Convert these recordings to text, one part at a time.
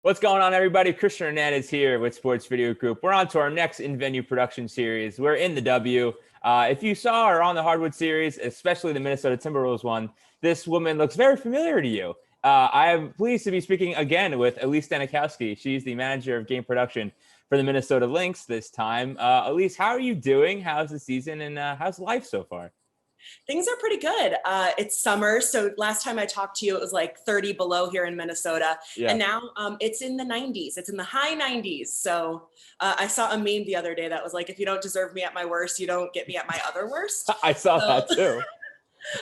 What's going on, everybody? Christian Hernandez here with Sports Video Group. We're on to our next in-venue production series. We're in the W. If you saw her on the Hardwood series, especially the Minnesota Timberwolves one, this woman looks very familiar to you. I am pleased to be speaking again with Alyse Danikowski. She's the manager of game production for the Minnesota Lynx this time. Alyse, how are you doing? How's the season and how's life so far? Things are pretty good. It's summer, so last time I talked to you, it was like 30 below here in Minnesota, Yeah. and now it's in the 90s. It's in the high 90s. So I saw a meme the other day that was like, "If you don't deserve me at my worst, you don't get me at my other worst." I saw So that too.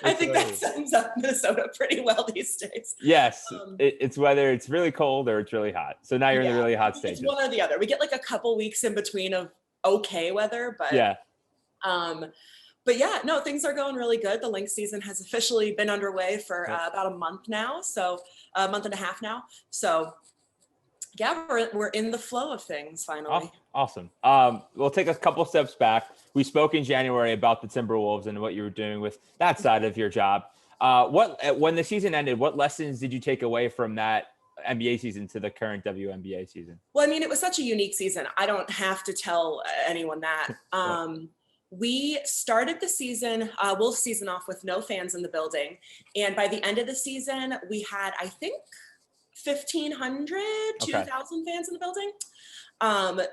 I think that sums up Minnesota pretty well these days. Yes, it's whether it's really cold or it's really hot. So now you're in the really hot It's stages. one or the other. We get like a couple weeks in between of okay weather, but Yeah. But yeah, no, things are going really good. The Lynx season has officially been underway for about a month now, so a month and a half now. So yeah, we're in the flow of things finally. Awesome. We'll take a couple steps back. We spoke in January about the Timberwolves and what you were doing with that side of your job. When the season ended, what lessons did you take away from that NBA season to the current WNBA season? Well, I mean, it was such a unique season. I don't have to tell anyone that. We started the season, Wolf season off with no fans in the building. And by the end of the season, we had, I think, 1,500, 2,000 fans in the building.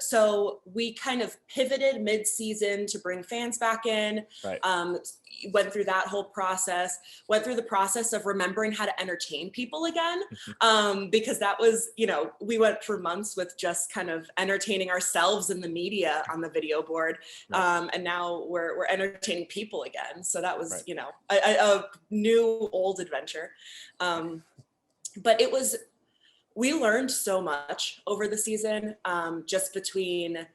So we kind of pivoted mid-season to bring fans back in. Right. Went through that whole process, went through the process of remembering how to entertain people again. Because that was, we went for months with just kind of entertaining ourselves and the media on the video board. Right. And now we're entertaining people again. So that was, a new old adventure. But we learned so much over the season, just between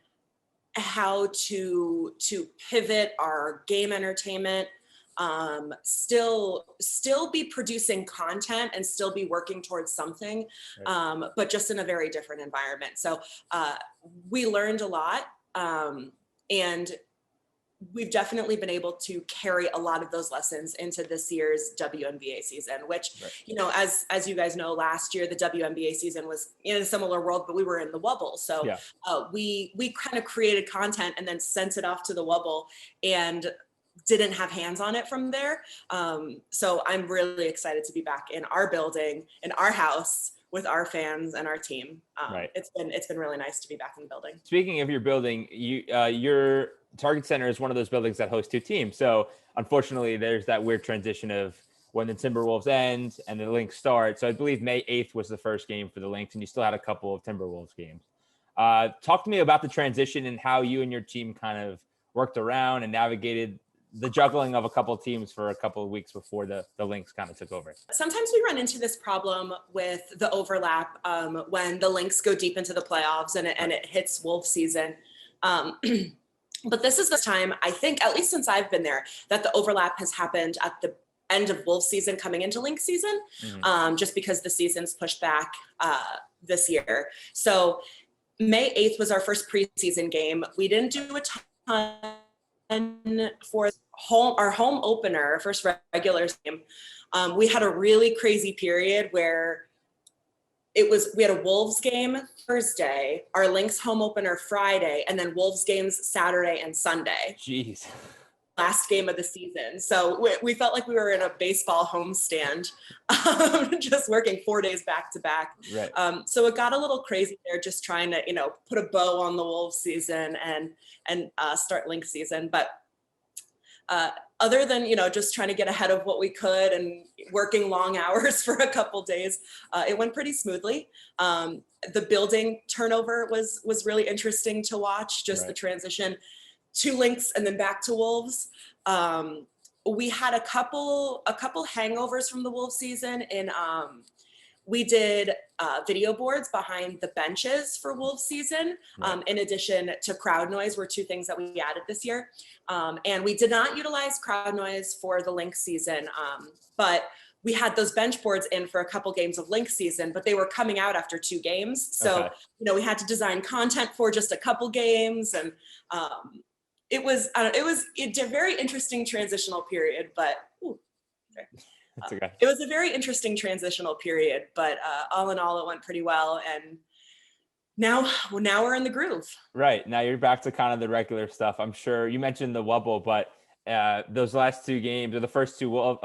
how to pivot our game entertainment, still be producing content and still be working towards something, but just in a very different environment. So we learned a lot, and we've definitely been able to carry a lot of those lessons into this year's WNBA season, which, as you guys know, last year, the WNBA season was in a similar world, but we were in the Wubble. So we kind of created content and then sent it off to the Wubble and didn't have hands on it from there. So I'm really excited to be back in our building, in our house, with our fans and our team. It's been really nice to be back in the building. Speaking of your building, your Target Center is one of those buildings that host two teams. So unfortunately, there's that weird transition of when the Timberwolves end and the Lynx start. So I believe May 8th was the first game for the Lynx, and you still had a couple of Timberwolves games. Talk to me about the transition and how you and your team kind of worked around and navigated the juggling of a couple of teams for a couple of weeks before the Lynx kind of took over. Sometimes we run into this problem with the overlap when the Lynx go deep into the playoffs and it hits Wolf season. But this is the time, I think, at least since I've been there, that the overlap has happened at the end of Wolf season coming into Lynx season, just because the season's pushed back this year. So May 8th was our first preseason game. We didn't do a ton for our home opener, first regular game. We had a really crazy period where we had a Wolves game Thursday, our Lynx home opener Friday, and then Wolves games Saturday and Sunday. Jeez. Last game of the season. So we felt like we were in a baseball homestand, just working 4 days back to back. Right. So it got a little crazy there, just trying to, put a bow on the Wolves season and start Lynx season. But other than, just trying to get ahead of what we could and working long hours for a couple days, it went pretty smoothly. The building turnover was really interesting to watch, just the transition to Lynx and then back to Wolves. We had a couple hangovers from the Wolves season, and we did video boards behind the benches for Wolves season, in addition to crowd noise were two things that we added this year. And we did not utilize crowd noise for the Lynx season, but we had those bench boards in for a couple games of Lynx season, but they were coming out after 2 games. So, we had to design content for just a couple games, and it was a very interesting transitional period, but That's okay. It was a very interesting transitional period, but all in all, it went pretty well. And now we're in the groove. Right. Now you're back to kind of the regular stuff. I'm sure you mentioned the Wubble, but those last two games, or the first two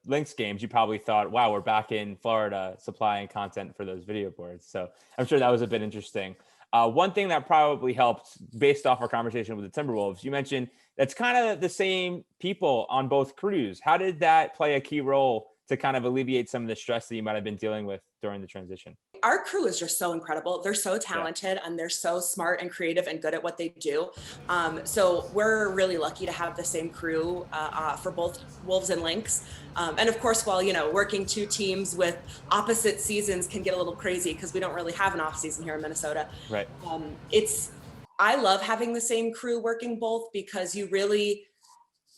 Lynx games, you probably thought, wow, we're back in Florida supplying content for those video boards. So I'm sure that was a bit interesting. One thing that probably helped, based off our conversation with the Timberwolves, you mentioned that's kind of the same people on both crews. How did that play a key role to kind of alleviate some of the stress that you might have been dealing with during the transition? Our crew is just so incredible. They're so talented, and they're so smart and creative and good at what they do. So we're really lucky to have the same crew for both Wolves and Lynx. And of course, while, working two teams with opposite seasons can get a little crazy because we don't really have an off season here in Minnesota. Right. I love having the same crew working both, because you really,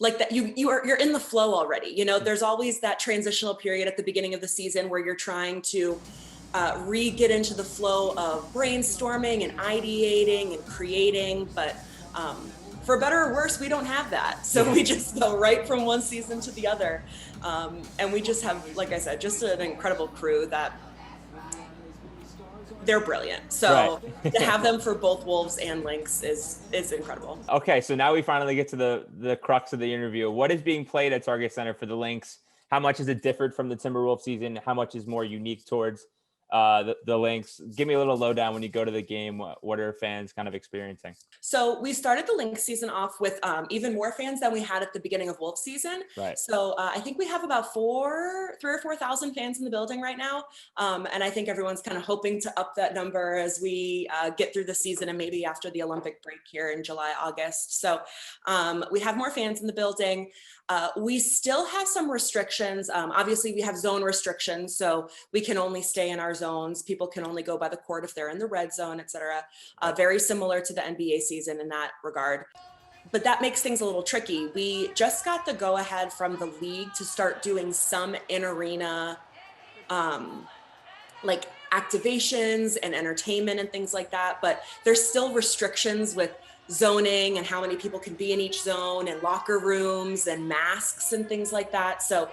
like that you're in the flow already. There's always that transitional period at the beginning of the season where you're trying to get into the flow of brainstorming and ideating and creating, but for better or worse, we don't have that. So we just go right from one season to the other, and we just have, like I said, just an incredible crew that they're brilliant. So to have them for both Wolves and Lynx is incredible. Okay, so now we finally get to the crux of the interview. What is being played at Target Center for the Lynx? How much is it different from the Timberwolves season? How much is more unique towards the Lynx? Give me a little lowdown when you go to the game. What are fans kind of experiencing? So we started the Lynx season off with even more fans than we had at the beginning of Wolf season. Right. So I think we have about 3,000 or 4,000 fans in the building right now. And I think everyone's kind of hoping to up that number as we get through the season, and maybe after the Olympic break here in July, August. So we have more fans in the building. We still have some restrictions. Obviously, we have zone restrictions, so we can only stay in our zones. People can only go by the court if they're in the red zone, et cetera. Very similar to the NBA season in that regard. But that makes things a little tricky. We just got the go-ahead from the league to start doing some in-arena like activations and entertainment and things like that. But there's still restrictions with zoning and how many people can be in each zone, and locker rooms and masks and things like that. So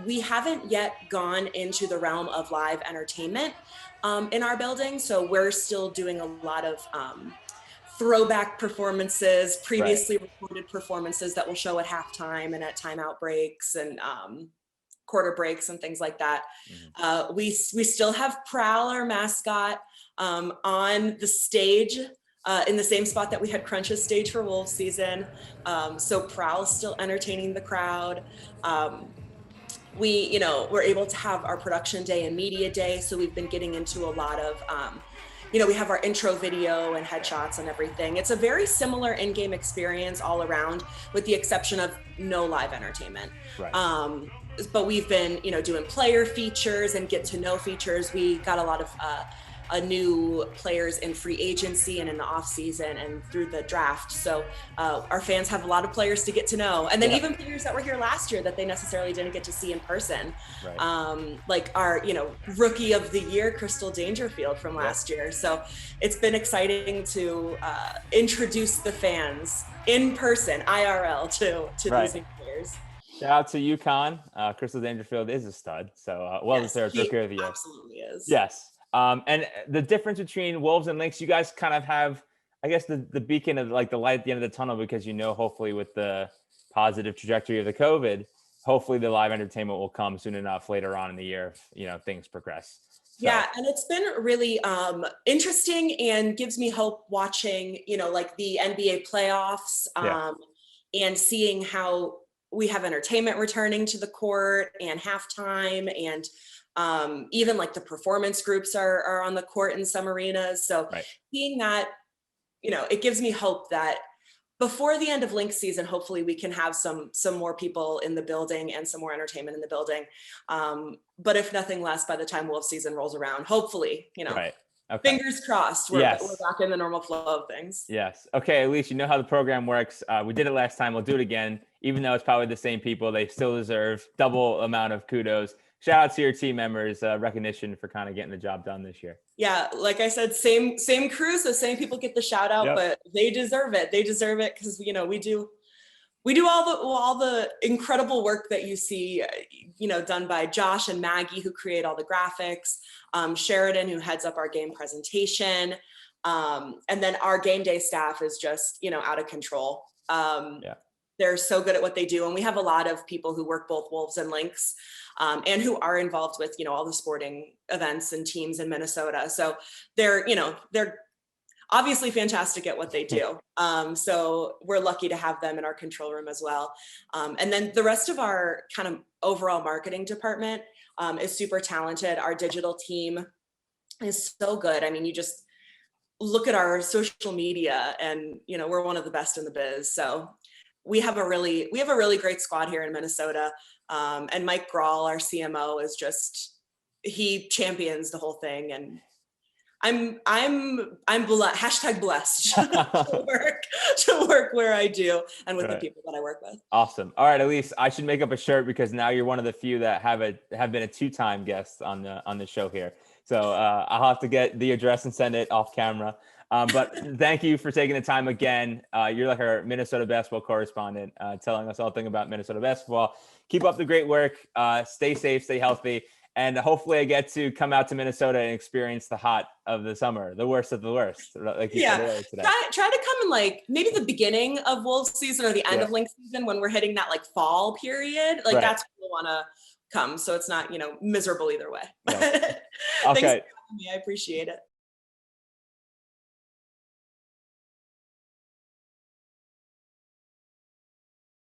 we haven't yet gone into the realm of live entertainment in our building. So we're still doing a lot of throwback performances, previously recorded performances that will show at halftime and at timeout breaks and quarter breaks and things like that. Mm-hmm. We still have Prowl, our mascot, on the stage in the same spot that we had Crunch's stage for Wolves season. So Prowl is still entertaining the crowd. We're able to have our production day and media day. So we've been getting into a lot of, we have our intro video and headshots and everything. It's a very similar in-game experience all around, with the exception of no live entertainment. Right. But we've been, doing player features and get to know features. We got a lot of new players in free agency and in the off season and through the draft. So our fans have a lot of players to get to know. And then even players that were here last year that they necessarily didn't get to see in person. Right. Like our, rookie of the year, Crystal Dangerfield from last year. So it's been exciting to introduce the fans in person, IRL, to these new players. Shout out to UConn. Crystal Dangerfield is a stud. So well-deserved rookie of the year. Absolutely is. Yes. And the difference between Wolves and Lynx, you guys kind of have, I guess, the beacon of like the light at the end of the tunnel, because hopefully with the positive trajectory of the COVID, hopefully the live entertainment will come soon enough later on in the year if, things progress. So. Yeah, and it's been really interesting and gives me hope watching, like the NBA playoffs and seeing how we have entertainment returning to the court and halftime, and even like the performance groups are on the court in some arenas. So seeing that, it gives me hope that before the end of Lynx season, hopefully we can have some more people in the building and some more entertainment in the building. But if nothing less, by the time Wolf season rolls around, hopefully, fingers crossed, we're back in the normal flow of things. Yes. Okay, Alyse, you know how the program works. We did it last time. We'll do it again. Even though it's probably the same people, they still deserve double amount of kudos. Shout out to your team members, recognition for kind of getting the job done this year. Yeah, like I said, same crew, so same people get the shout out, but they deserve it. They deserve it because we do We do all the incredible work that you see, done by Josh and Maggie, who create all the graphics, Sheridan, who heads up our game presentation, and then our game day staff is just, out of control. They're so good at what they do, and we have a lot of people who work both Wolves and Lynx, and who are involved with, all the sporting events and teams in Minnesota. So they're obviously fantastic at what they do. So we're lucky to have them in our control room as well. And then the rest of our kind of overall marketing department is super talented. Our digital team is so good. I mean, you just look at our social media and, we're one of the best in the biz. So we have a really great squad here in Minnesota. And Mike Grawl, our CMO, is he champions the whole thing. And I'm blessed to work where I do and with the people that I work with. Awesome. All right, Alyse, I should make up a shirt because now you're one of the few that have been a 2-time guest on the show here. So I'll have to get the address and send it off camera. But thank you for taking the time again. You're like our Minnesota basketball correspondent, telling us all things about Minnesota basketball. Keep up the great work. Stay safe, stay healthy. And hopefully I get to come out to Minnesota and experience the hot of the summer, the worst of the worst, like you said earlier today. Try to come in like maybe the beginning of Wolves season or the end of Lynx season when we're hitting that like fall period. Like that's when we want to come. So it's not, miserable either way. Okay. Thanks for having me. I appreciate it.